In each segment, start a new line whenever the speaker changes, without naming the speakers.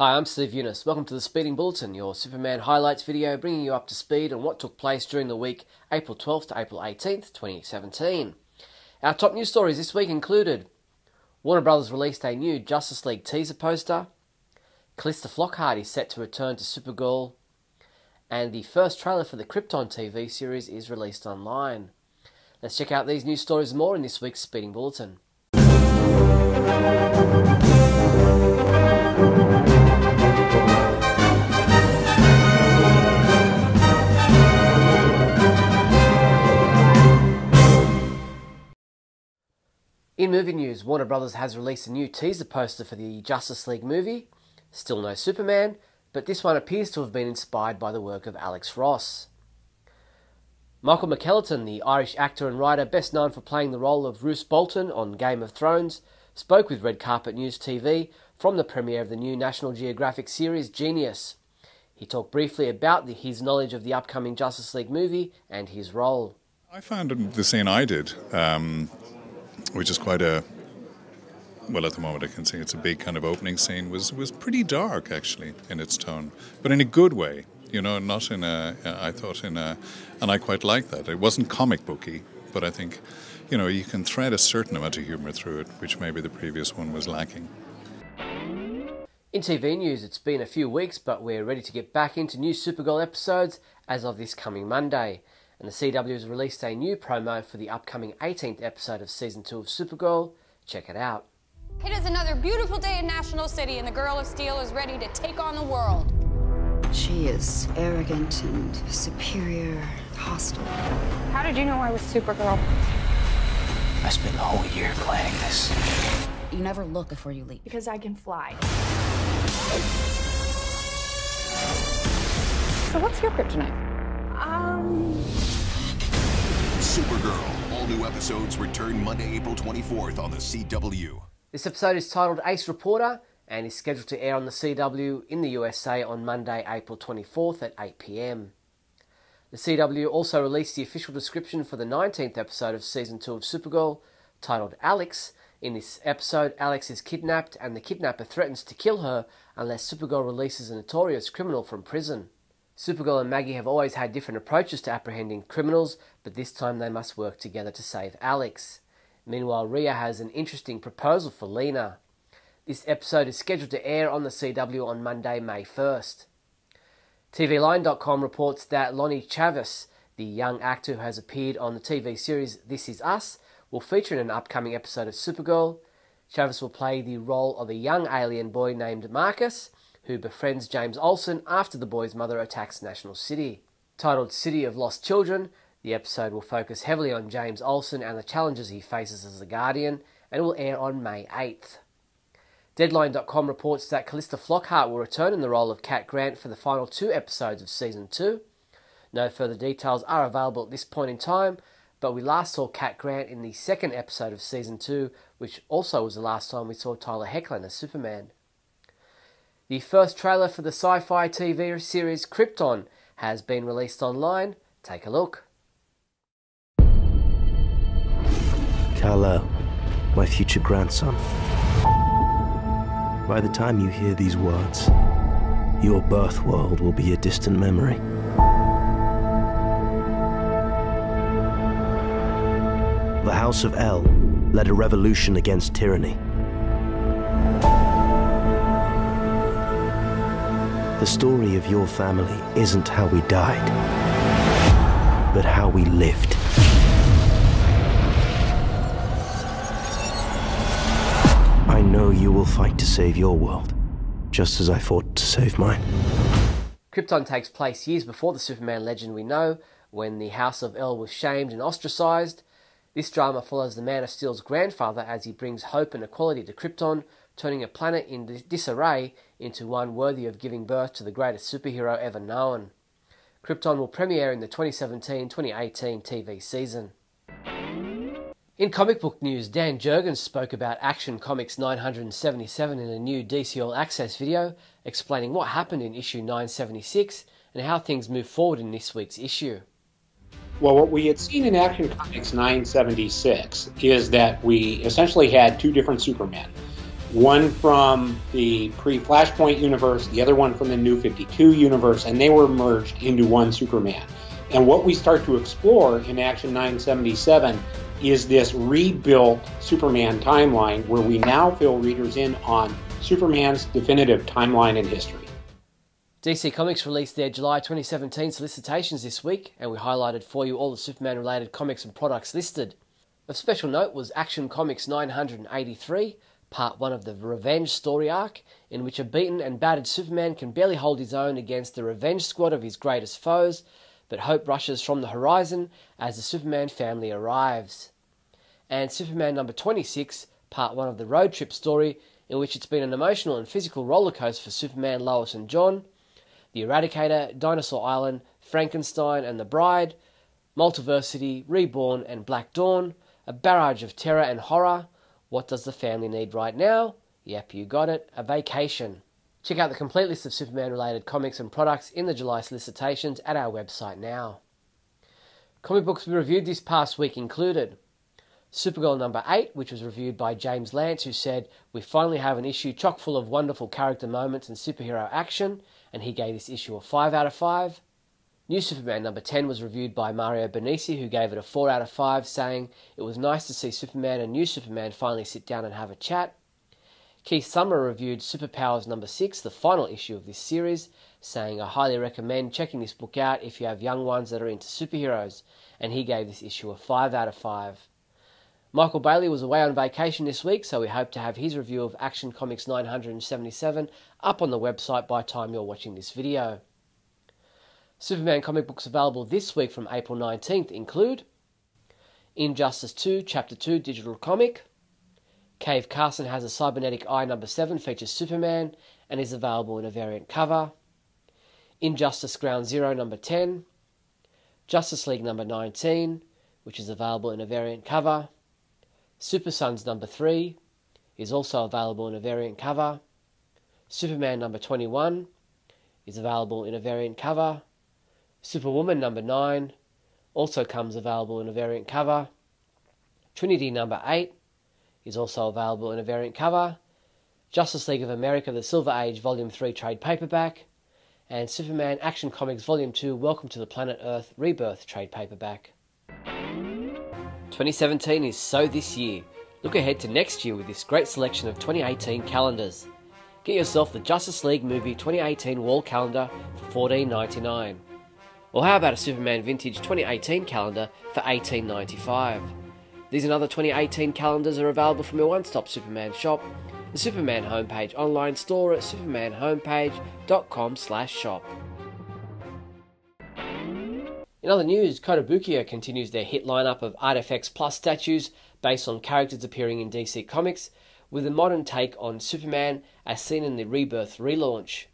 Hi, I'm Steve Younis. Welcome to the Speeding Bulletin, your Superman highlights video bringing you up to speed on what took place during the week April 12th to April 18th, 2017. Our top news stories this week included Warner Bros. Released a new Justice League teaser poster, Calista Flockhart is set to return to Supergirl, and the first trailer for the Krypton TV series is released online. Let's check out these news stories and more in this week's Speeding Bulletin. In movie news, Warner Bros. Has released a new teaser poster for the Justice League movie. Still no Superman, but this one appears to have been inspired by the work of Alex Ross. Michael McKellarton, the Irish actor and writer best known for playing the role of Roose Bolton on Game of Thrones, spoke with Red Carpet News TV from the premiere of the new National Geographic series Genius. He talked briefly about his knowledge of the upcoming Justice League movie and his role.
I found the scene I did, which is quite a, well, at the moment I can see it's a big kind of opening scene, was pretty dark actually in its tone, but in a good way, you know, not in a, I thought in a, and I quite liked that. It wasn't comic booky, but I think, you know, you can thread a certain amount of humour through it, which maybe the previous one was lacking.
In TV news, it's been a few weeks, but we're ready to get back into new Supergirl episodes as of this coming Monday. And the CW has released a new promo for the upcoming 18th episode of Season 2 of Supergirl. Check it out.
It is another beautiful day in National City, and the Girl of Steel is ready to take on the world.
She is arrogant and superior, hostile.
How did you know I was Supergirl?
I spent the whole year planning this.
You never look before you leap.
Because I can fly. So what's your kryptonite?
Supergirl. All new episodes return Monday, April 24th on the CW.
This episode is titled Ace Reporter and is scheduled to air on the CW in the USA on Monday, April 24th at 8 p.m. The CW also released the official description for the 19th episode of Season 2 of Supergirl, titled Alex. In this episode, Alex is kidnapped and the kidnapper threatens to kill her unless Supergirl releases a notorious criminal from prison. Supergirl and Maggie have always had different approaches to apprehending criminals, but this time they must work together to save Alex. Meanwhile, Rhea has an interesting proposal for Lena. This episode is scheduled to air on the CW on Monday, May 1st. TVLine.com reports that Lonnie Chavis, the young actor who has appeared on the TV series This Is Us, will feature in an upcoming episode of Supergirl. Chavis will play the role of a young alien boy named Marcus, who befriends James Olsen after the boy's mother attacks National City. Titled City of Lost Children, the episode will focus heavily on James Olsen and the challenges he faces as the Guardian, and will air on May 8th. Deadline.com reports that Calista Flockhart will return in the role of Cat Grant for the final 2 episodes of Season 2. No further details are available at this point in time, but we last saw Cat Grant in the 2nd episode of Season 2, which also was the last time we saw Tyler Hoechlin as Superman. The first trailer for the sci-fi TV series Krypton has been released online. Take a look.
Kal-El, my future grandson. By the time you hear these words, your birth world will be a distant memory. The House of El led a revolution against tyranny. The story of your family isn't how we died, but how we lived. I know you will fight to save your world, just as I fought to save mine.
Krypton takes place years before the Superman legend we know, when the House of El was shamed and ostracized. This drama follows the Man of Steel's grandfather as he brings hope and equality to Krypton, turning a planet in disarray into one worthy of giving birth to the greatest superhero ever known. Krypton will premiere in the 2017-2018 TV season. In comic book news, Dan Jurgens spoke about Action Comics 977 in a new DC All Access video, explaining what happened in issue 976 and how things move forward in this week's issue.
Well, what we had seen in Action Comics 976 is that we essentially had two different Supermen. one from the pre-Flashpoint universe, the other one from the New 52 universe, and they were merged into one Superman. And what we start to explore in Action 977 is this rebuilt Superman timeline where we now fill readers in on Superman's definitive timeline in history.
DC Comics released their July 2017 solicitations this week, and we highlighted for you all the Superman-related comics and products listed. Of special note was Action Comics 983, Part 1 of the Revenge story arc, in which a beaten and battered Superman can barely hold his own against the revenge squad of his greatest foes, but hope rushes from the horizon as the Superman family arrives. And Superman number 26, Part 1 of the Road Trip story, in which it's been an emotional and physical rollercoaster for Superman, Lois and John, the Eradicator, Dinosaur Island, Frankenstein and the Bride, Multiversity, Reborn and Black Dawn, a barrage of terror and horror. What does the family need right now? Yep, you got it, a vacation. Check out the complete list of Superman-related comics and products in the July solicitations at our website now. Comic books we reviewed this past week included Supergirl number 8, which was reviewed by James Lance, who said, "We finally have an issue chock full of wonderful character moments and superhero action," and he gave this issue a 5 out of 5. New Superman number 10 was reviewed by Mario Benisi, who gave it a 4 out of 5, saying, "It was nice to see Superman and New Superman finally sit down and have a chat." Keith Summer reviewed Superpowers number 6, the final issue of this series, saying, "I highly recommend checking this book out if you have young ones that are into superheroes," and he gave this issue a 5 out of 5. Michael Bailey was away on vacation this week, so we hope to have his review of Action Comics 977 up on the website by the time you're watching this video. Superman comic books available this week from April 19th include Injustice 2 Chapter 2 digital comic, Cave Carson Has a Cybernetic Eye number 7 features Superman and is available in a variant cover, Injustice Ground Zero number 10, Justice League number 19, which is available in a variant cover, Super Sons number 3 is also available in a variant cover, Superman number 21 is available in a variant cover, Superwoman number 9 also comes available in a variant cover, Trinity number 8 is also available in a variant cover, Justice League of America The Silver Age Volume 3 trade paperback, and Superman Action Comics Volume 2 Welcome to the Planet Earth Rebirth trade paperback. 2017 is so this year. Look ahead to next year with this great selection of 2018 calendars. Get yourself the Justice League Movie 2018 wall calendar for $14.99. Or how about a Superman Vintage 2018 calendar for $18.95? These and other 2018 calendars are available from your one-stop Superman shop, the Superman homepage online store at supermanhomepage.com/shop. In other news, Kotobukiya continues their hit lineup of Artifacts Plus statues based on characters appearing in DC Comics, with a modern take on Superman as seen in the Rebirth relaunch.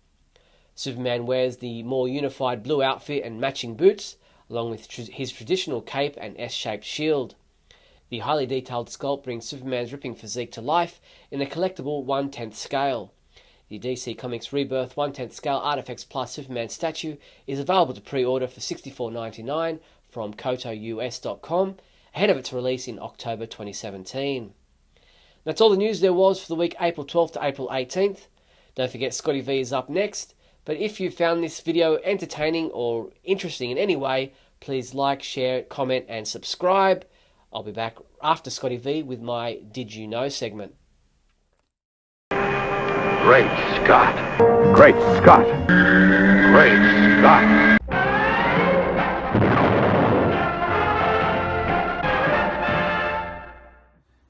Superman wears the more unified blue outfit and matching boots, along with his traditional cape and S-shaped shield. The highly detailed sculpt brings Superman's ripping physique to life in a collectible 1/10 scale. The DC Comics Rebirth 1/10 scale Artifacts Plus Superman statue is available to pre-order for $64.99 from KotoUS.com, ahead of its release in October 2017. That's all the news there was for the week April 12th to April 18th. Don't forget Scotty V is up next. But if you found this video entertaining or interesting in any way, please like, share, comment and subscribe. I'll be back after Scotty V with my Did You Know segment.
Great Scott! Great Scott! Great Scott!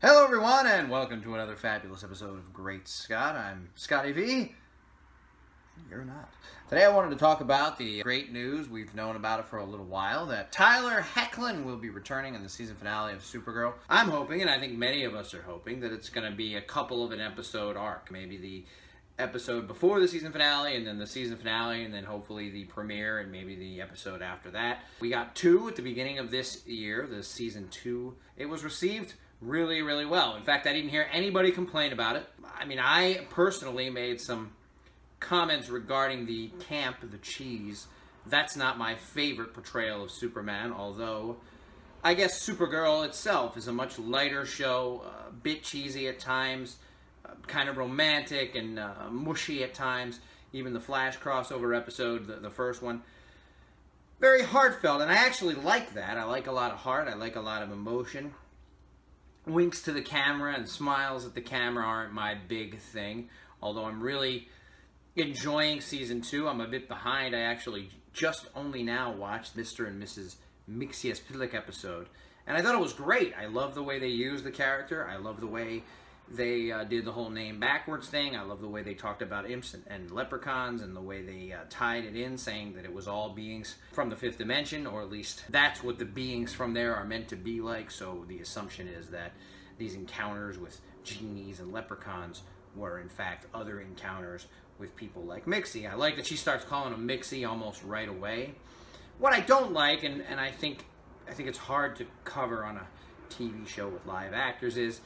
Hello everyone and welcome to another fabulous episode of Great Scott. I'm Scotty V. You're not. Today I wanted to talk about the great news, we've known about it for a little while, that Tyler Hoechlin will be returning in the season finale of Supergirl. I'm hoping, and I think many of us are hoping, that it's going to be a couple of an episode arc. Maybe the episode before the season finale, and then the season finale, and then hopefully the premiere, and maybe the episode after that. We got 2 at the beginning of this year, the season 2. It was received really, really well. In fact, I didn't hear anybody complain about it. I mean, I personally made some comments regarding the camp, the cheese. That's not my favorite portrayal of Superman, although I guess Supergirl itself is a much lighter show, a bit cheesy at times. kind of romantic and mushy at times. Even the Flash crossover episode, the first one, very heartfelt, and I actually like that. I like a lot of heart. I like a lot of emotion. Winks to the camera and smiles at the camera aren't my big thing, although I'm really enjoying season 2. I'm a bit behind. I actually just only now watched Mr. and Mrs. Mixie-Spitlick episode, and I thought it was great. I love the way they used the character. I love the way they did the whole name backwards thing. I love the way they talked about imps and leprechauns, and the way they tied it in, saying that it was all beings from the 5th dimension, or at least that's what the beings from there are meant to be like. So the assumption is that these encounters with genies and leprechauns were in fact other encounters with people like Mixie. I like that she starts calling him Mixie almost right away. What I don't like, and I think it's hard to cover on a TV show with live actors, is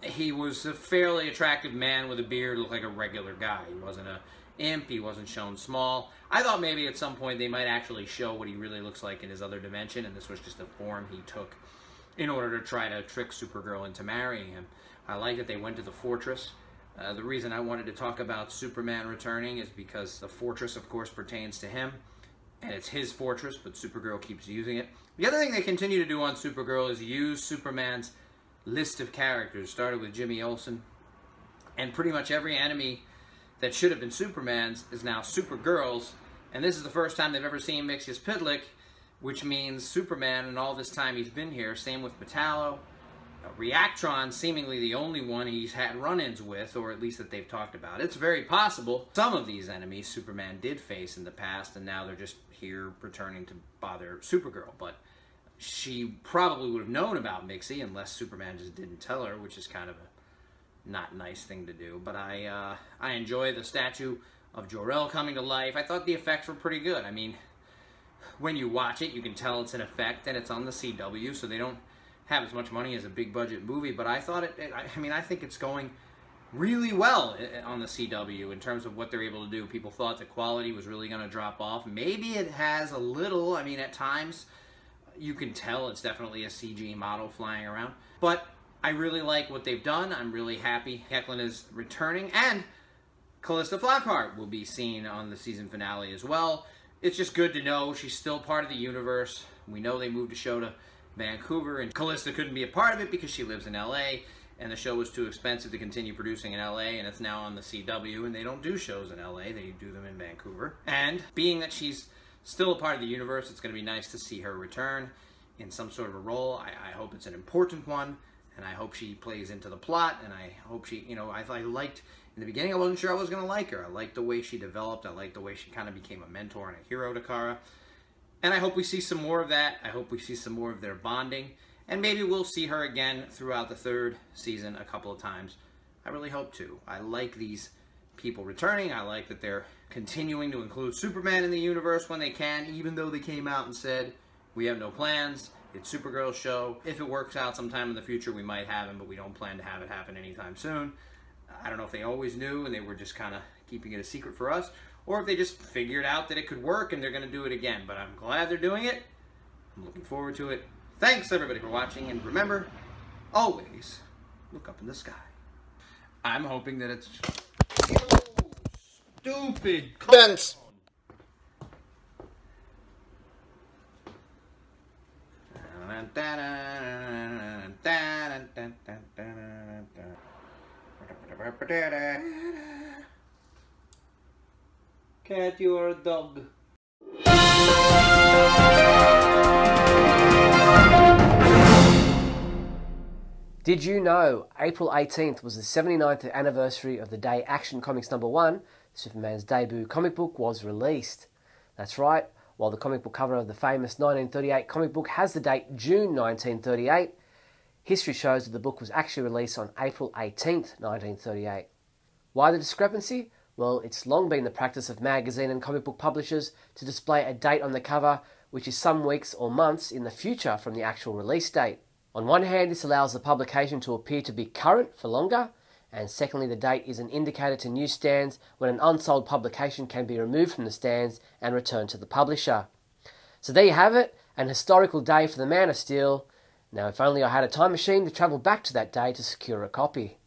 he was a fairly attractive man with a beard, looked like a regular guy. He wasn't an imp, he wasn't shown small. I thought maybe at some point they might actually show what he really looks like in his other dimension, and this was just a form he took in order to try to trick Supergirl into marrying him. I like that they went to the fortress. The reason I wanted to talk about Superman returning is because the fortress, of course, pertains to him, and it's his fortress, but Supergirl keeps using it. The other thing they continue to do on Supergirl is use Superman's list of characters. Started with Jimmy Olsen, and pretty much every enemy that should have been Superman's is now Supergirl's, and this is the first time they've ever seen Mixie-Spitlick, which means Superman, and all this time he's been here. Same with Metallo. Reactron, seemingly the only one he's had run-ins with, or at least that they've talked about. It's very possible some of these enemies Superman did face in the past, and now they're just here returning to bother Supergirl, but she probably would have known about Mixie unless Superman just didn't tell her, which is kind of a not nice thing to do. But I enjoy the statue of Jor-El coming to life. I thought the effects were pretty good. I mean, when you watch it, you can tell it's an effect, and it's on the CW, so they don't have as much money as a big budget movie. But I thought I think it's going really well on the CW in terms of what they're able to do. People thought the quality was really going to drop off. Maybe it has a little. I mean, at times you can tell it's definitely a CG model flying around. But I really like what they've done. I'm really happy Hecklin is returning, and Calista Flockhart will be seen on the season finale as well. It's just good to know she's still part of the universe. We know they moved the show to Vancouver, and Calista couldn't be a part of it because she lives in LA, and the show was too expensive to continue producing in LA, and it's now on the CW, and they don't do shows in LA, they do them in Vancouver. And being that she's still a part of the universe, it's going to be nice to see her return in some sort of a role. I hope it's an important one, and I hope she plays into the plot, and I hope she, you know, I liked, in the beginning I wasn't sure I was going to like her. I liked the way she developed, I liked the way she kind of became a mentor and a hero to Kara. And I hope we see some more of that. I hope we see some more of their bonding. And maybe we'll see her again throughout the 3rd season a couple of times. I really hope to. I like these people returning. I like that they're continuing to include Superman in the universe when they can, even though they came out and said, we have no plans. It's Supergirl's show. If it works out sometime in the future, we might have him, but we don't plan to have it happen anytime soon. I don't know if they always knew and they were just kind of keeping it a secret for us, or if they just figured out that it could work and they're going to do it again. But I'm glad they're doing it. I'm looking forward to it. Thanks, everybody, for watching. And remember, always look up in the sky. I'm hoping that it's... Stupid...
Benz!
Cat, you are a dog.
Did you know April 18th was the 79th anniversary of the day Action Comics #1, Superman's debut comic book, was released? That's right, while the comic book cover of the famous 1938 comic book has the date June 1938, history shows that the book was actually released on April 18th, 1938. Why the discrepancy? Well, it's long been the practice of magazine and comic book publishers to display a date on the cover which is some weeks or months in the future from the actual release date. On one hand, this allows the publication to appear to be current for longer, and secondly, the date is an indicator to newsstands when an unsold publication can be removed from the stands and returned to the publisher. So there you have it, an historical day for the Man of Steel. Now, if only I had a time machine to travel back to that day to secure a copy.